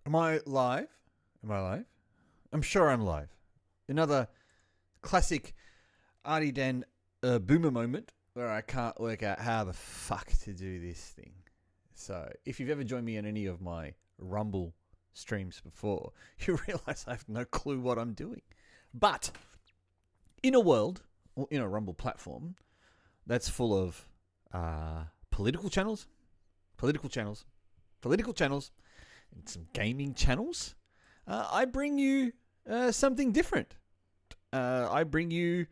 Am I live? I'm sure I'm live. Another classic Artie Dan boomer moment where I can't work out how the fuck to do this thing. So, if you've ever joined me in any of my Rumble streams before, you realize I have no clue what I'm doing. But, in a world, or in a Rumble platform, that's full of political channels, and some gaming channels, I bring you something different. I bring you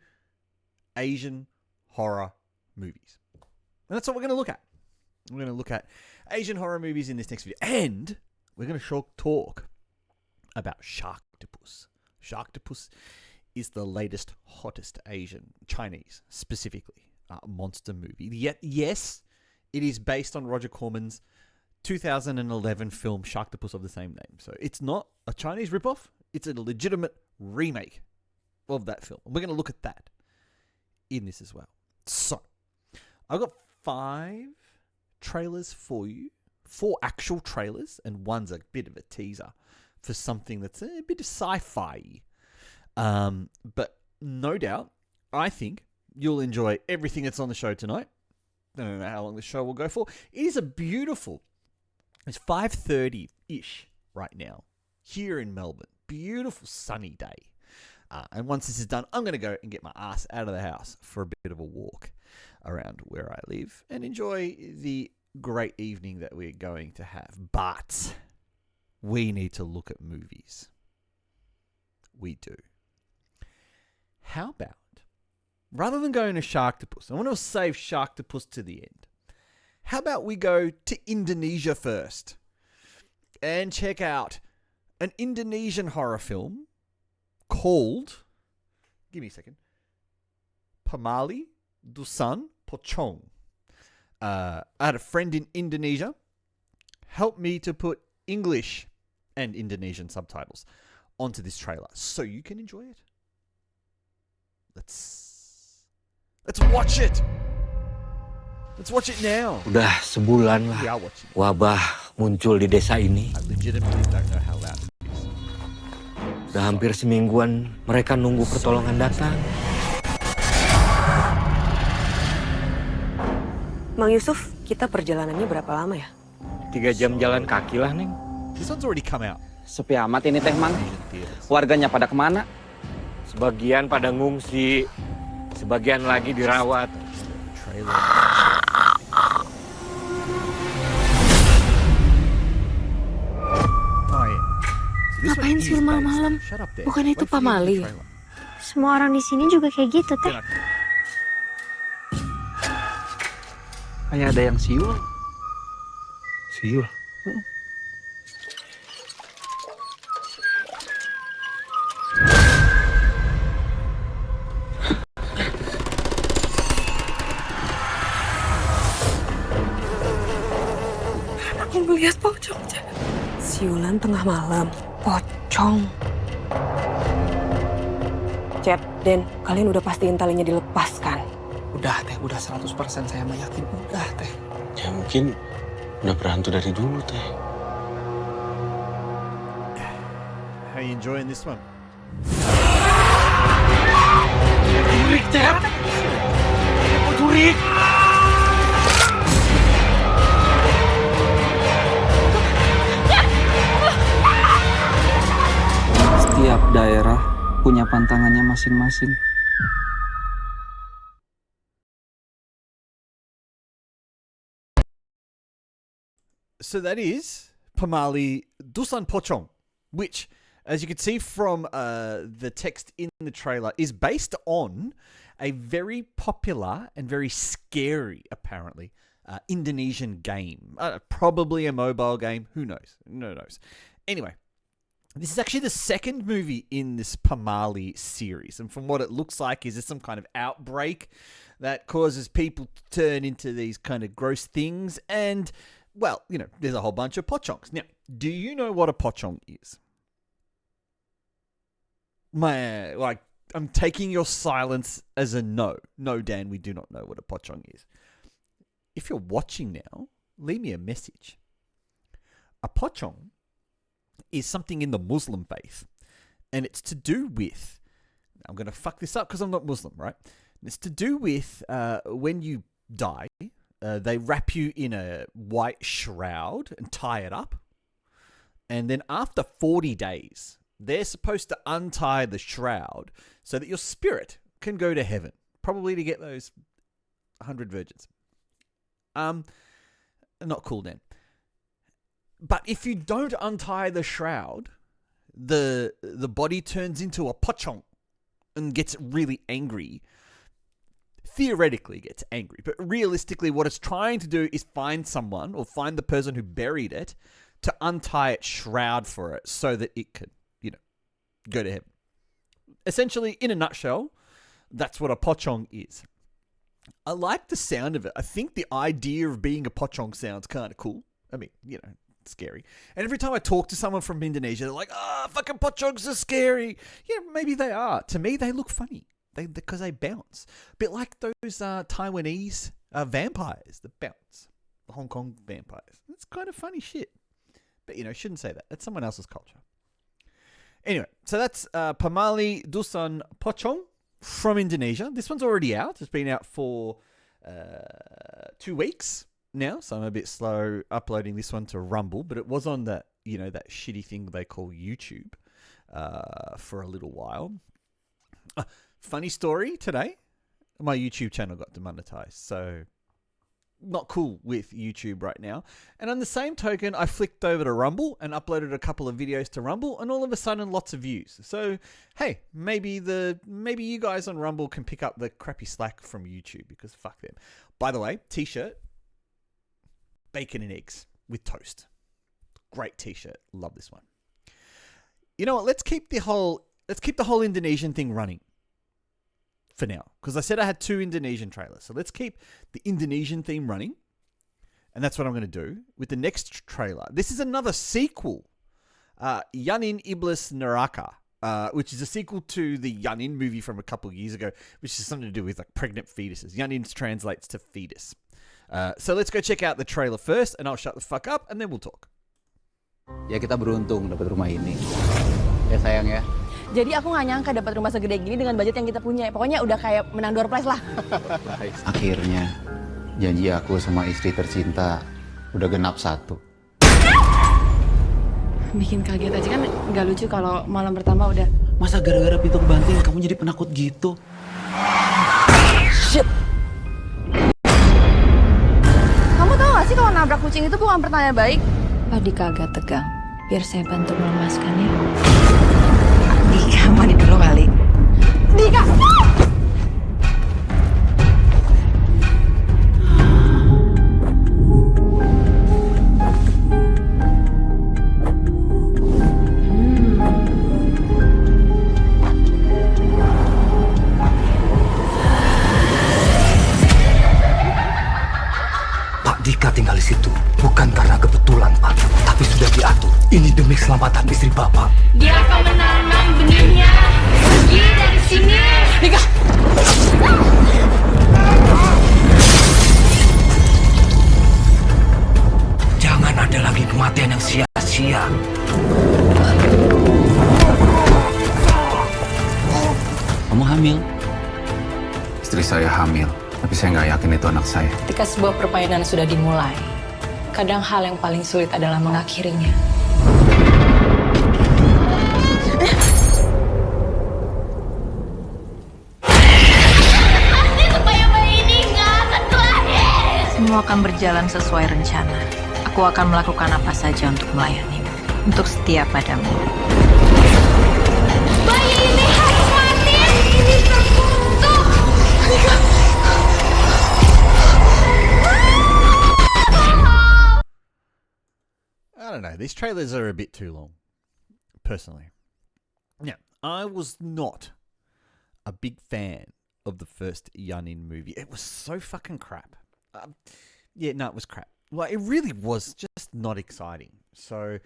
Asian horror movies. And that's what we're going to look at. We're going to look at Asian horror movies in this next video. And we're going to talk about Sharktopus. Sharktopus is the latest, hottest Chinese, specifically, monster movie. Yet, yes, it is based on Roger Corman's 2011 film Sharktopus of the same name. So it's not a Chinese ripoff. It's a legitimate remake of that film. And we're going to look at that in this as well. So I've got 5 trailers for you. 4 actual trailers, and one's a bit of a teaser for something that's a bit of sci-fi. But no doubt, I think you'll enjoy everything that's on the show tonight. I don't know how long the show will go for. It is a beautiful... It's 5:30-ish right now here in Melbourne. Beautiful sunny day. And once this is done, I'm going to go and get my ass out of the house for a bit of a walk around where I live and enjoy the great evening that we're going to have. But we need to look at movies. We do. How about, rather than going to Sharktopus, I want to save Sharktopus to the end. How about we go to Indonesia first and check out an Indonesian horror film called, give me a second, Pemali Dusun Pocong. I had a friend in Indonesia help me to put English and Indonesian subtitles onto this trailer so you can enjoy it. Let's watch it. Let's watch it now. Udah sebulan lah wabah muncul di desa ini. I legitimately don't know how loud it is. Udah hampir semingguan mereka nunggu pertolongan datang. Mang Yusuf, kita perjalanannya berapa lama ya? 3 jam jalan kaki lah, Neng. This one's already come out. Sepi amat ini teh, Mang. Warganya pada kemana? Sebagian pada ngungsi, sebagian lagi dirawat. Trailer. Ngapain sih malam-malam? Bukan itu Pemali ya? Semua orang di sini juga kayak gitu, Teh. Kayak ada yang siul. Siul. Aku melihat pocongnya. Siulan tengah malam. Pocong. Cep, Den, kalian udah pastiin talinya dilepas kan? Udah teh, udah 100% saya mah yakin. Udah teh. Ya mungkin udah berhantu dari dulu teh. How you enjoying this one? Jurik, Cep! Jurik! Setiap daerah punya pantangannya masing-masing. So that is Pemali Dusun Pocong, which, as you can see from the text in the trailer, is based on a very popular and very scary, apparently, Indonesian game. Probably a mobile game. Who knows? No knows. Anyway, this is actually the second movie in this Pemali series. And from what it looks like, is there some kind of outbreak that causes people to turn into these kind of gross things. And, well, you know, there's a whole bunch of pochongs. Now, do you know what a pochong is? I'm taking your silence as a no. No, Dan, we do not know what a pochong is. If you're watching now, leave me a message. A pochong is something in the Muslim faith. And it's to do with, I'm going to fuck this up because I'm not Muslim, right? It's to do with when you die, they wrap you in a white shroud and tie it up. And then after 40 days, they're supposed to untie the shroud so that your spirit can go to heaven, probably to get those 100 virgins. Not cool then. But if you don't untie the shroud, the body turns into a pocong and gets really angry. Theoretically gets angry, but realistically what it's trying to do is find someone or find the person who buried it to untie its shroud for it so that it could, go to heaven. Essentially, in a nutshell, that's what a pocong is. I like the sound of it. I think the idea of being a pocong sounds kind of cool. I mean, scary. And every time I talk to someone from Indonesia, they're like, fucking pocongs are scary. Yeah, maybe they are. To me, they look funny. Because they bounce. A bit like those Taiwanese vampires that bounce. The Hong Kong vampires. It's kind of funny shit. But, shouldn't say that. That's someone else's culture. Anyway, so that's Pamali Dusun Pocong from Indonesia. This one's already out. It's been out for 2 weeks now. So I'm a bit slow uploading this one to Rumble. But it was on that, that shitty thing they call YouTube for a little while. Funny story today, my YouTube channel got demonetized, so not cool with YouTube right now. And on the same token, I flicked over to Rumble and uploaded a couple of videos to Rumble, and all of a sudden, lots of views. So, hey, maybe you guys on Rumble can pick up the crappy slack from YouTube because fuck them. By the way, t-shirt, bacon and eggs with toast. Great t-shirt. Love this one. You know what? Let's keep the whole Indonesian thing running. For now, because I said I had 2 Indonesian trailers. So let's keep the Indonesian theme running. And that's what I'm going to do with the next trailer. This is another sequel. Yanin Iblis Neraka, which is a sequel to the Yanin movie from a couple of years ago, which is something to do with like pregnant fetuses. Yanin translates to fetus. So let's go check out the trailer first, and I'll shut the fuck up, and then we'll talk. Ya kita beruntung dapat rumah ini. Ya sayang ya. Jadi aku nggak nyangka dapat rumah segede gini dengan budget yang kita punya. Pokoknya udah kayak menang door prize lah. Akhirnya janji aku sama istri tercinta udah genap 1. Bikin kaget aja kan nggak lucu kalau malam pertama udah. Masa gara-gara pintu kebanting kamu jadi penakut gitu? Shit. Kamu tahu nggak sih kalau nabrak kucing itu bukan pertanda baik? Pak Dika agak tegang. Biar saya bantu melemaskannya. Dika, mandi dulu kali. Dika! Pak Dika tinggal di situ bukan karena kebetulan, Pak, tapi sudah diatur. Ini demi keselamatan istri Bapak. Dia akan menanam benihnya. Pergi dari sini. Dika! Jangan ada lagi kematian yang sia-sia. Kamu hamil? Istri saya hamil, tapi saya nggak yakin itu anak saya. Ketika sebuah permainan sudah dimulai, kadang hal yang paling sulit adalah mengakhirinya. Semua akan berjalan sesuai rencana. Aku akan melakukan apa saja untuk melayanimu, untuk setia padamu. Bayi ini harus mati. Ini terkutuk. I don't know. These trailers are a bit too long, personally. Now, I was not a big fan of the first Yanin movie. It was so fucking crap. It was crap. Like, it really was just not exciting. So,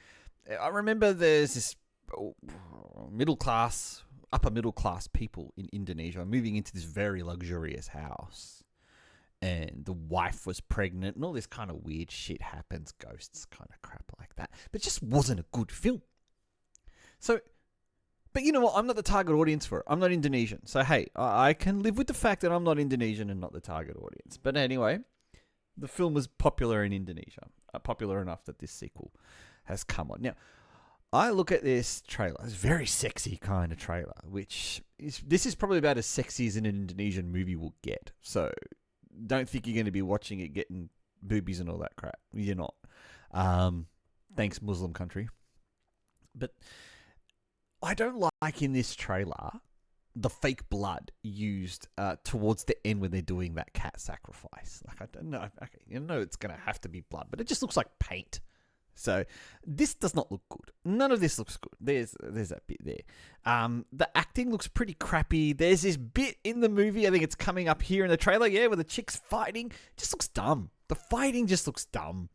I remember there's this upper middle class people in Indonesia moving into this very luxurious house. And the wife was pregnant and all this kind of weird shit happens, ghosts, kind of crap like that. But it just wasn't a good film. So, but you know what? I'm not the target audience for it. I'm not Indonesian. So, hey, I can live with the fact that I'm not Indonesian and not the target audience. But anyway, the film was popular in Indonesia. Popular enough that this sequel has come on. Now, I look at this trailer. It's a very sexy kind of trailer, this is probably about as sexy as an Indonesian movie will get. So, don't think you're going to be watching it getting boobies and all that crap. You're not. Thanks, Muslim country. But I don't like in this trailer the fake blood used towards the end when they're doing that cat sacrifice. Like, I don't know. Okay, you know it's going to have to be blood, but it just looks like paint. So this does not look good. None of this looks good. There's that bit there. The acting looks pretty crappy. There's this bit in the movie, I think it's coming up here in the trailer, where the chick's fighting. It just looks dumb. The fighting just looks dumb.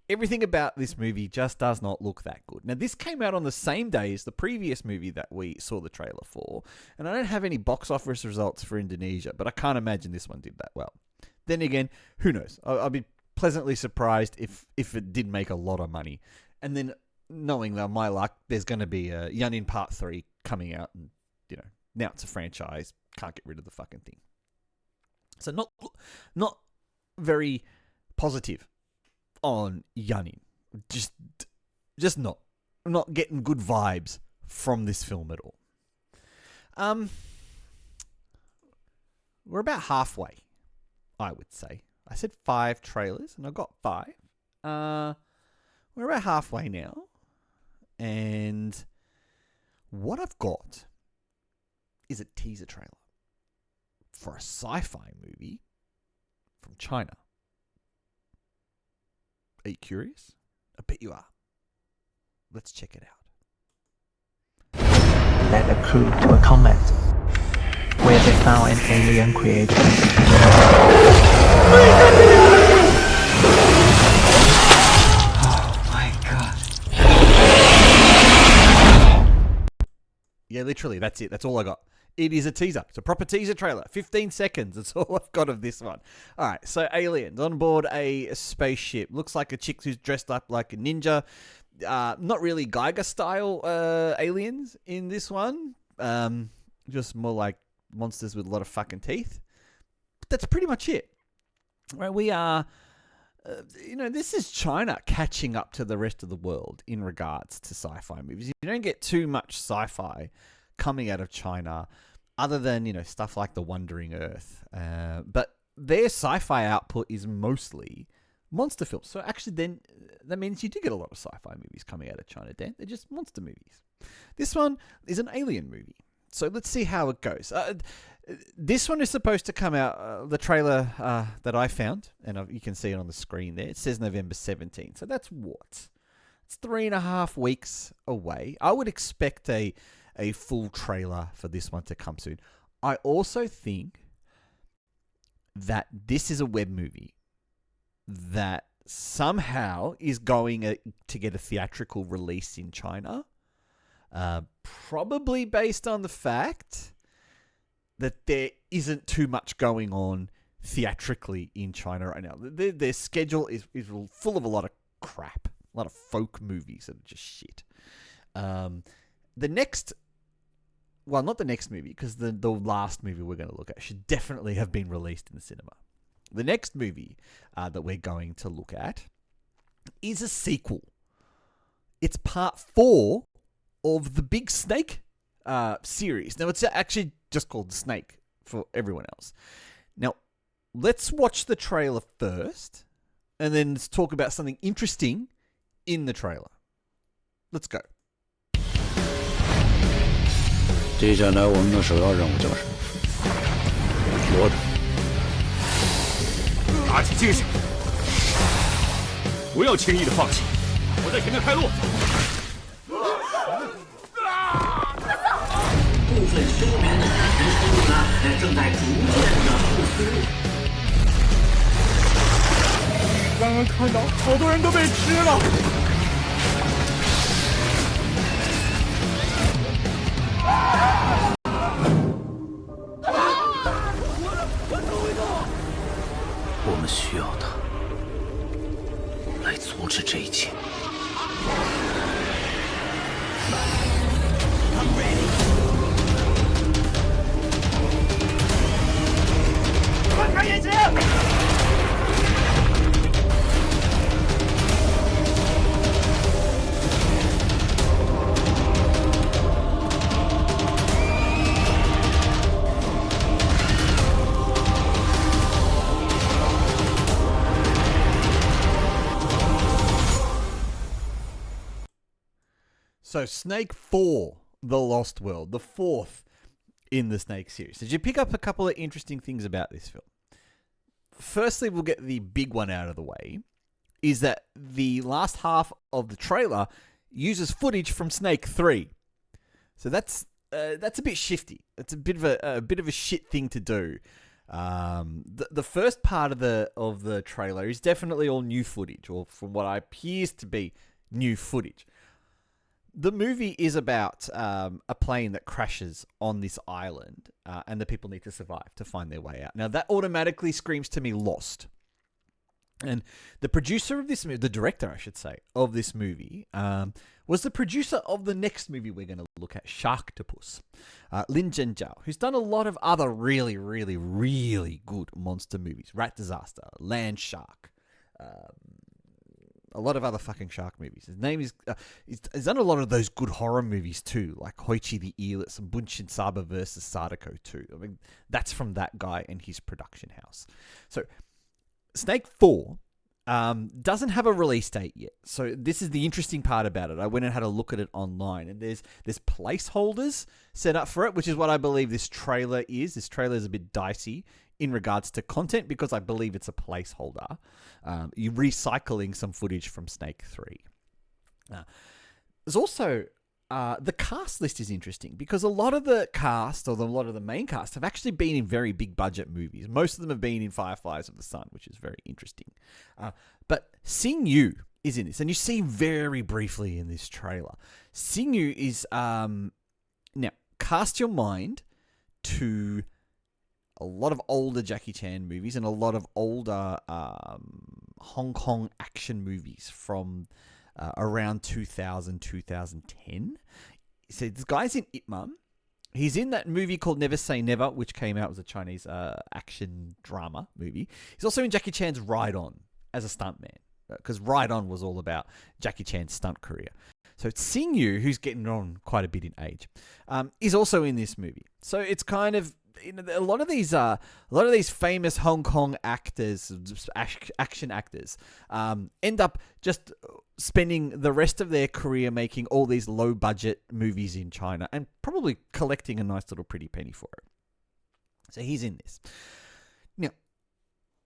Everything about this movie just does not look that good. Now, this came out on the same day as the previous movie that we saw the trailer for, and I don't have any box office results for Indonesia, but I can't imagine this one did that well. Then again, who knows? I'll be pleasantly surprised if it did make a lot of money. And then, knowing that my luck, there's going to be a Yanin Part 3 coming out, and, you know, now it's a franchise. Can't get rid of the fucking thing. So not very positive on Yanin. Just not. I'm not getting good vibes from this film at all. We're about halfway, I would say. I said 5 trailers, and I got 5. We're about halfway now. And what I've got is a teaser trailer for a sci-fi movie from China. Are you curious? I bet you are. Let's check it out. Led a crew to a comet where they found an alien creature. Oh my god. Yeah, literally, that's it. That's all I got. It is a teaser. It's a proper teaser trailer. 15 seconds. That's all I've got of this one. All right, so aliens on board a spaceship. Looks like a chick who's dressed up like a ninja. Not really Geiger-style aliens in this one. Just more like monsters with a lot of fucking teeth. But that's pretty much it. Right, we are... this is China catching up to the rest of the world in regards to sci-fi movies. You don't get too much sci-fi coming out of China other than, stuff like The Wandering Earth. But their sci-fi output is mostly monster films. So actually then that means you do get a lot of sci-fi movies coming out of China, Dan. They're just monster movies. This one is an alien movie. So let's see how it goes. This one is supposed to come out, the trailer that I found, and you can see it on the screen there. It says November 17th. So that's what? It's 3.5 weeks away. I would expect a full trailer for this one to come soon. I also think that this is a web movie that somehow is going to get a theatrical release in China. Probably based on the fact that there isn't too much going on theatrically in China right now. Their schedule is full of a lot of crap, a lot of folk movies that are just shit. Not the next movie, because the last movie we're going to look at should definitely have been released in the cinema. The next movie that we're going to look at is a sequel. It's part 4 of the Big Snake series. Now, it's actually just called Snake for everyone else. Now, let's watch the trailer first, and then let's talk about something interesting in the trailer. Let's go. 接下来我们的首要任务就是活着。打起精神，不要轻易的放弃。我在前面开路。部分休眠的人生物呢，正在逐渐的复苏。刚刚看到好多人都被吃了。我们需要它来阻止这一切。So Snake 4, The Lost World, the fourth in the Snake series. Did you pick up a couple of interesting things about this film? Firstly, we'll get the big one out of the way, is that the last half of the trailer uses footage from Snake 3. So that's a bit shifty. It's a bit of a shit thing to do. The first part of the trailer is definitely all new footage, or from what appears to be new footage. The movie is about a plane that crashes on this island, and the people need to survive to find their way out. Now, that automatically screams to me Lost. And the producer of this movie, the director, I should say, of this movie, was the producer of the next movie we're going to look at, Sharktopus, Lin Zhenjiao, who's done a lot of other really, really, really good monster movies. Rat Disaster, Land Shark, a lot of other fucking shark movies. His name is... he's done a lot of those good horror movies too, like Hoichi the Eelets and Bunshin Saba vs. Sadako 2. I mean, that's from that guy and his production house. So, Snake 4 doesn't have a release date yet. So, this is the interesting part about it. I went and had a look at it online, and there's placeholders set up for it, which is what I believe this trailer is. This trailer is a bit dicey in regards to content, because I believe it's a placeholder. You're recycling some footage from Snake 3. There's also... the cast list is interesting, because a lot of the cast, or a lot of the main cast, have actually been in very big budget movies. Most of them have been in Fireflies of the Sun, which is very interesting. But Xing Yu is in this, and you see very briefly in this trailer. Xing Yu is... now, cast your mind to a lot of older Jackie Chan movies and a lot of older Hong Kong action movies from around 2000, 2010. So this guy's in Ip Man. He's in that movie called Never Say Never, which came out as a Chinese action drama movie. He's also in Jackie Chan's Ride On as a stuntman, because Ride On was all about Jackie Chan's stunt career. So it's Xing Yu, who's getting on quite a bit in age, is also in this movie. So it's kind of... a lot of these famous Hong Kong actors, action actors, end up just spending the rest of their career making all these low-budget movies in China, and probably collecting a nice little pretty penny for it. So he's in this. Now,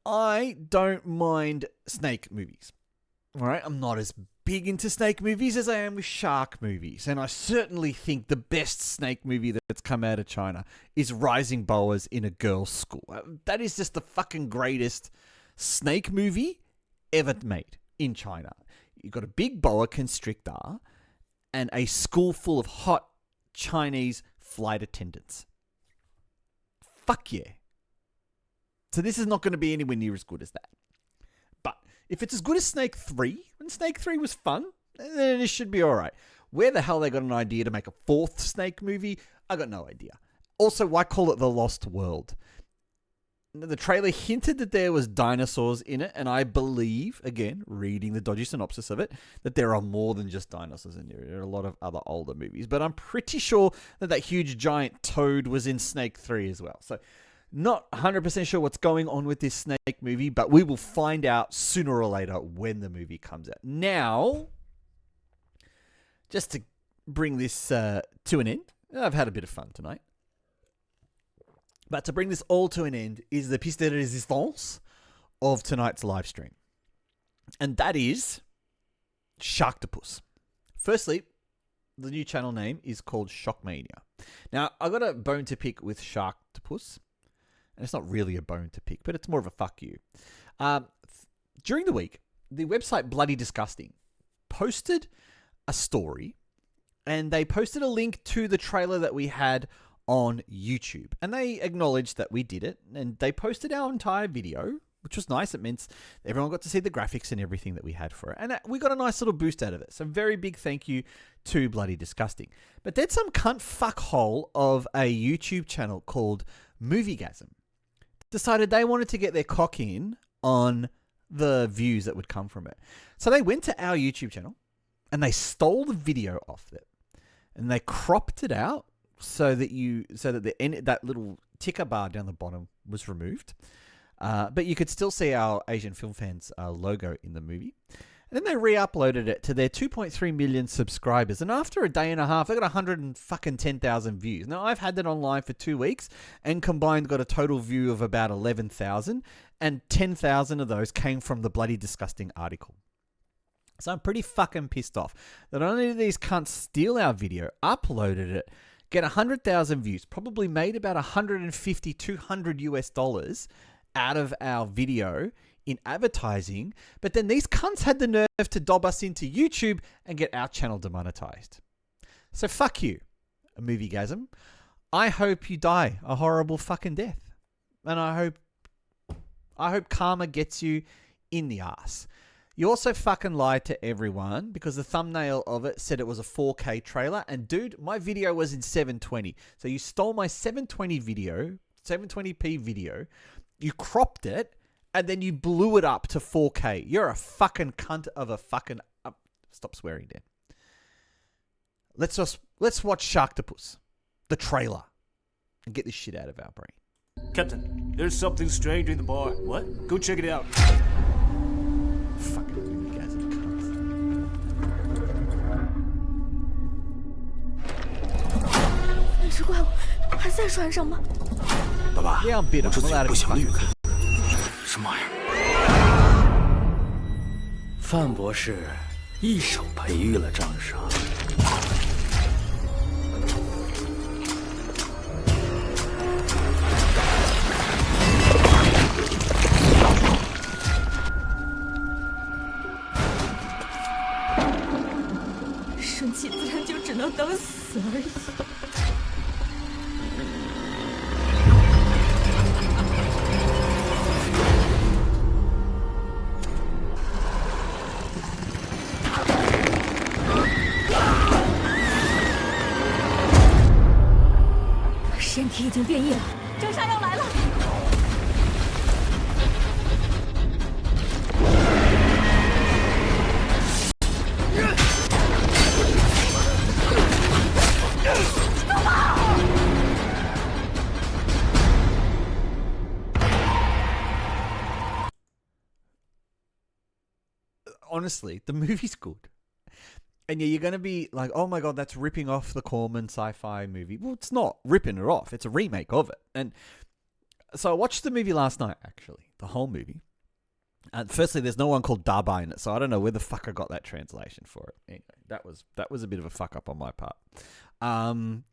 I don't mind snake movies. All right, I'm not as big into snake movies as I am with shark movies, and I certainly think the best snake movie that's come out of China is Rising Boas in a Girls' School. That is just the fucking greatest snake movie ever made in China. You've got a big boa constrictor and a school full of hot Chinese flight attendants. Fuck yeah. So this is not going to be anywhere near as good as that. But if it's as good as Snake 3, and Snake 3 was fun, then it should be alright. Where the hell they got an idea to make a fourth Snake movie, I got no idea. Also, why call it The Lost World? The trailer hinted that there was dinosaurs in it, and I believe, again, reading the dodgy synopsis of it, that there are more than just dinosaurs in there. There are a lot of other older movies, but I'm pretty sure that huge giant toad was in Snake 3 as well. So, not 100% sure what's going on with this Snake movie, but we will find out sooner or later when the movie comes out. Now, just to bring this to an end, I've had a bit of fun tonight. But to bring this all to an end is the pièce de résistance of tonight's live stream. And that is Sharktopus. Firstly, the new channel name is called SHOCKMANIA. Now, I got a bone to pick with Sharktopus. And it's not really a bone to pick, but it's more of a fuck you. During the week, the website Bloody Disgusting posted a story, and they posted a link to the trailer that we had on YouTube. And they acknowledged that we did it, and they posted our entire video, which was nice. It meant everyone got to see the graphics and everything that we had for it. And we got a nice little boost out of it. So very big thank you to Bloody Disgusting. But then some cunt fuckhole of a YouTube channel called Moviegasm decided they wanted to get their cock in on the views that would come from it. So they went to our YouTube channel and they stole the video off it, and they cropped it out so that that little ticker bar down the bottom was removed. But you could still see our Asian Film Fans logo in the movie. And then they re-uploaded it to their 2.3 million subscribers. And after a day and a half, they got 110,000 views. Now, I've had that online for 2 weeks and combined got a total view of about 11,000. And 10,000 of those came from the bloody disgusting article. So I'm pretty fucking pissed off that not only did these cunts steal our video, uploaded it, get 100,000 views, probably made about 150, 200 US dollars out of our video in advertising, but then these cunts had the nerve to dob us into YouTube and get our channel demonetized. So fuck you, a moviegasm. I hope you die a horrible fucking death. And I hope karma gets you in the ass. You also fucking lied to everyone because the thumbnail of it said it was a 4K trailer. And dude, my video was in 720. So you stole my 720 video, 720p video, you cropped it, and then you blew it up to 4K. You're a fucking cunt of a fucking... stop swearing, Dan. Let's watch Sharktopus, the trailer, and get this shit out of our brain. Captain, there's something strange in the bar. What? Go check it out. Fucking moviegasm cunts. 那只怪物还在船上吗？爸爸， Yeah, I'm bitter. 我这 I'm 次 allowed 不 to be 想 fucking 绿 bitter. 什么玩意儿？范博士一手培育了张傻。顺其自然就只能等死而已。身体已经变异了，征沙要来了。Honestly, the movie's good. And yeah, you're going to be like, oh my God, that's ripping off the Corman sci-fi movie. Well, it's not ripping it off. It's a remake of it. And so I watched the movie last night, actually, the whole movie. And firstly, there's no one called Daba in it, so I don't know where the fuck I got that translation for it. Anyway, that was a bit of a fuck up on my part. And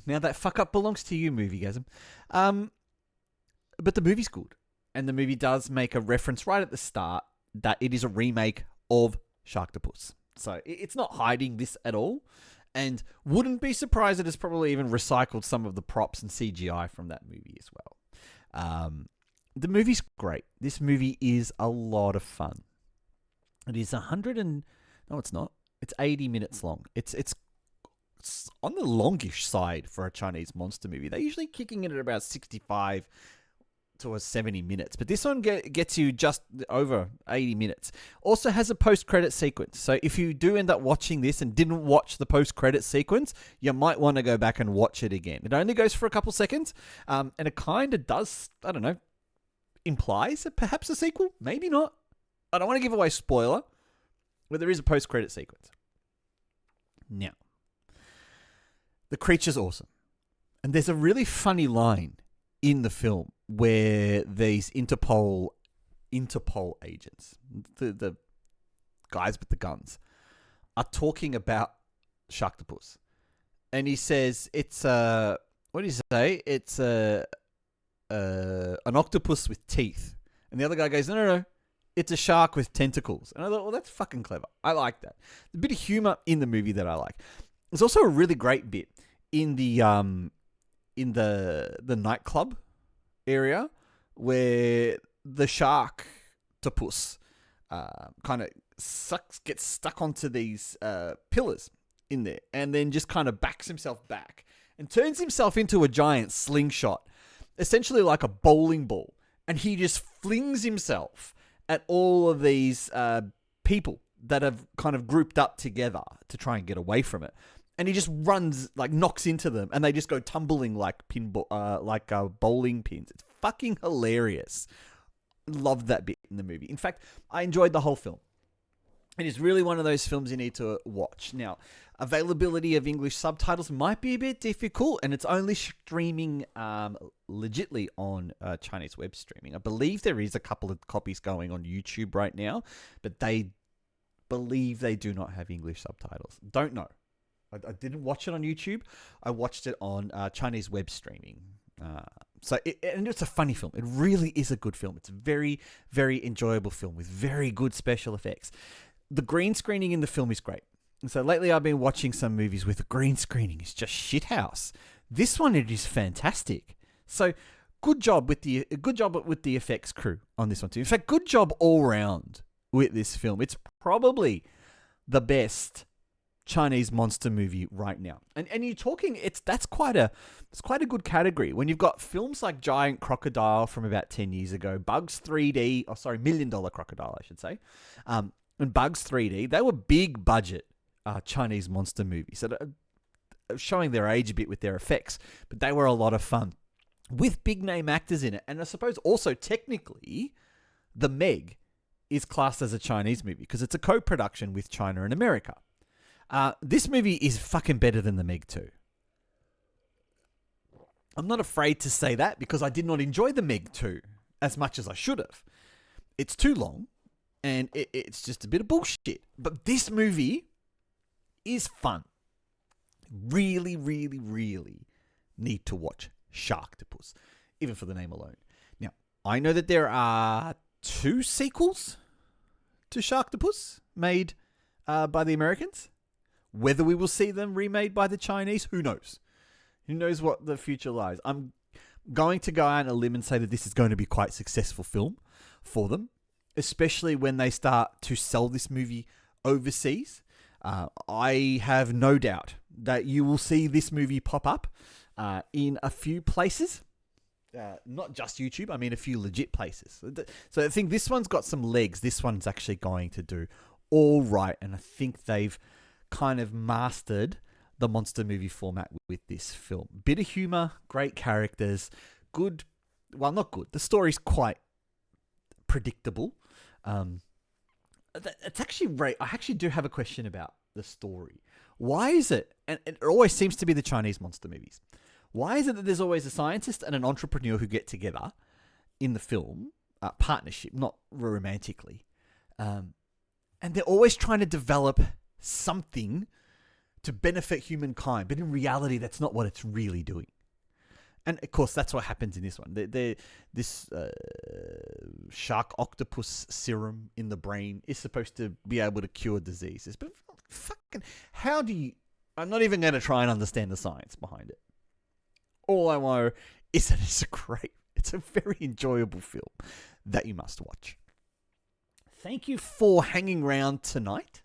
now that fuck up belongs to you, moviegasm. But the movie's good. And the movie does make a reference right at the start that it is a remake of Sharktopus. So it's not hiding this at all. And wouldn't be surprised that it's probably even recycled some of the props and CGI from that movie as well. The movie's great. This movie is a lot of fun. It is 100 and... No, it's not. It's 80 minutes long. It's on the longish side for a Chinese monster movie. They're usually kicking it at about 65 to 70 minutes. But this one gets you just over 80 minutes. Also has a post-credit sequence. So if you do end up watching this and didn't watch the post-credit sequence, you might want to go back and watch it again. It only goes for a couple seconds. And it kind of does, I don't know, implies perhaps a sequel. Maybe not. I don't want to give away spoiler, but there is a post-credit sequence. Now, the creature's awesome. And there's a really funny line in the film where these Interpol agents, the guys with the guns, are talking about Sharktopus. And he says it's what do you say? It's an octopus with teeth. And the other guy goes, no, it's a shark with tentacles. And I thought, well, that's fucking clever. I like that. A bit of humor in the movie that I like. There's also a really great bit in the nightclub area where the Sharktopus kind of gets stuck onto these pillars in there and then just kind of backs himself back and turns himself into a giant slingshot, essentially like a bowling ball. And he just flings himself at all of these people that have kind of grouped up together to try and get away from it. And he just runs, like knocks into them, and they just go tumbling like bowling pins. It's fucking hilarious. Love that bit in the movie. In fact, I enjoyed the whole film. It is really one of those films you need to watch. Now, availability of English subtitles might be a bit difficult, and it's only streaming legitly on Chinese web streaming. I believe there is a couple of copies going on YouTube right now, but they believe they do not have English subtitles. Don't know. I didn't watch it on YouTube. I watched it on Chinese web streaming. And it's a funny film. It really is a good film. It's a very, very enjoyable film with very good special effects. The green screening in the film is great. And so lately I've been watching some movies with the green screening. It's just shithouse. This one, it is fantastic. So good job with the effects crew on this one too. In fact, good job all round with this film. It's probably the best Chinese monster movie right now. And you're talking, it's quite a good category. When you've got films like Giant Crocodile from about 10 years ago, Bugs 3D, $1 Million Crocodile, I should say, and Bugs 3D, they were big budget Chinese monster movies. So showing their age a bit with their effects, but they were a lot of fun with big name actors in it. And I suppose also technically, The Meg is classed as a Chinese movie because it's a co-production with China and America. This movie is fucking better than The Meg 2. I'm not afraid to say that because I did not enjoy The Meg 2 as much as I should have. It's too long and it's just a bit of bullshit. But this movie is fun. Really, really, really need to watch Sharktopus, even for the name alone. Now, I know that there are 2 sequels to Sharktopus made by the Americans. Whether we will see them remade by the Chinese, who knows? Who knows what the future lies? I'm going to go out on a limb and say that this is going to be quite a successful film for them, especially when they start to sell this movie overseas. I have no doubt that you will see this movie pop up in a few places. Not just YouTube, I mean a few legit places. So I think this one's got some legs. This one's actually going to do all right, and I think they've kind of mastered the monster movie format with this film. Bit of humor, great characters, good. Well, not good. The story's quite predictable. It's actually right. I actually do have a question about the story. Why is it? And it always seems to be the Chinese monster movies. Why is it that there's always a scientist and an entrepreneur who get together in the film, partnership, not romantically, and they're always trying to develop something to benefit humankind, but in reality, that's not what it's really doing. And of course, that's what happens in this one. This shark octopus serum in the brain is supposed to be able to cure diseases. But fucking, how do you... I'm not even going to try and understand the science behind it. All I know is that it's a very enjoyable film that you must watch. Thank you for hanging around tonight,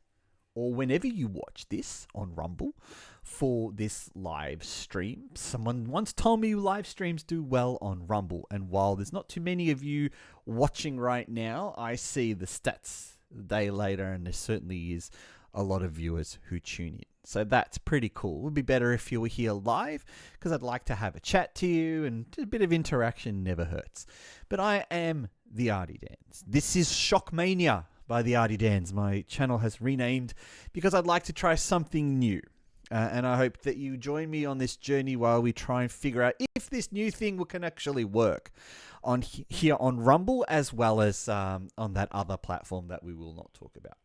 or whenever you watch this on Rumble, for this live stream. Someone once told me live streams do well on Rumble, and while there's not too many of you watching right now, I see the stats a day later, and there certainly is a lot of viewers who tune in. So that's pretty cool. It would be better if you were here live, because I'd like to have a chat to you, and a bit of interaction never hurts. But I am the Artie Dans. This is Shockmania by the Artie Dans. My channel has renamed because I'd like to try something new. And I hope that you join me on this journey while we try and figure out if this new thing can actually work on here on Rumble, as well as on that other platform that we will not talk about.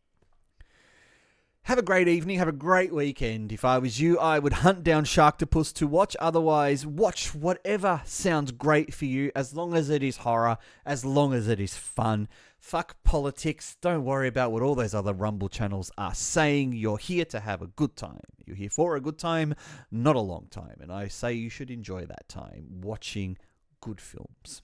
Have a great evening. Have a great weekend. If I was you, I would hunt down Sharktopus to watch. Otherwise, watch whatever sounds great for you, as long as it is horror, as long as it is fun. Fuck politics. Don't worry about what all those other Rumble channels are saying. You're here to have a good time. You're here for a good time, not a long time. And I say you should enjoy that time watching good films.